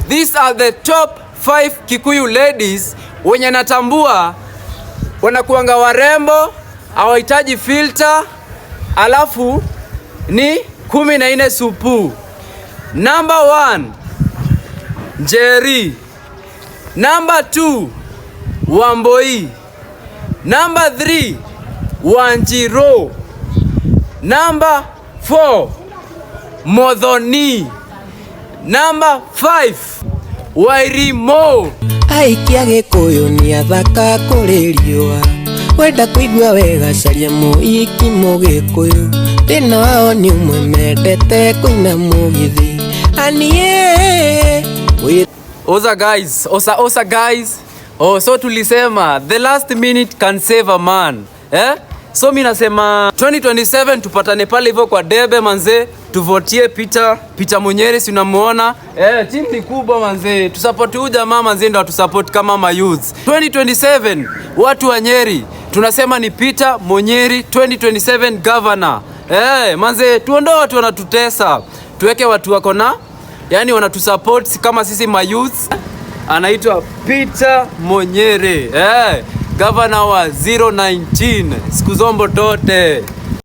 These are the top 5 Kikuyu ladies wenye natambua wanakuanga warembo, hawahitaji filter, alafu ni 14 supu. Number 1, Njeri. Number 2, Wamboi. Number 3, Wanjiro. Number 4, Modhoni. Number 5, Wairimo. Aikia Gikuyu ni athaka kuri riua, wenda kuigua wega caria muiki Mugikuyu, thina wao ni umwe mendete kuina mugithi anie. Oza guys. Oh, so tulisema the last minute can save a man. So mimi nasema 2027 tupatane pale hivyo kwa debe manze, tuvotie Peter Munyeri, si unamuona? Timu ni kubwa manze. Tusupport huyu jamaa manze, ndio tusupport kama ma youth. 2027 watu wa Nyeri tunasema ni Peter Munyeri 2027 governor. Manze, tuondoe watu wanatutesa. Tuweke watu wako na yani wanatusupport kama sisi ma youth. Anaitwa Peter Munyeri. Governor wa 019 siku zombo tote.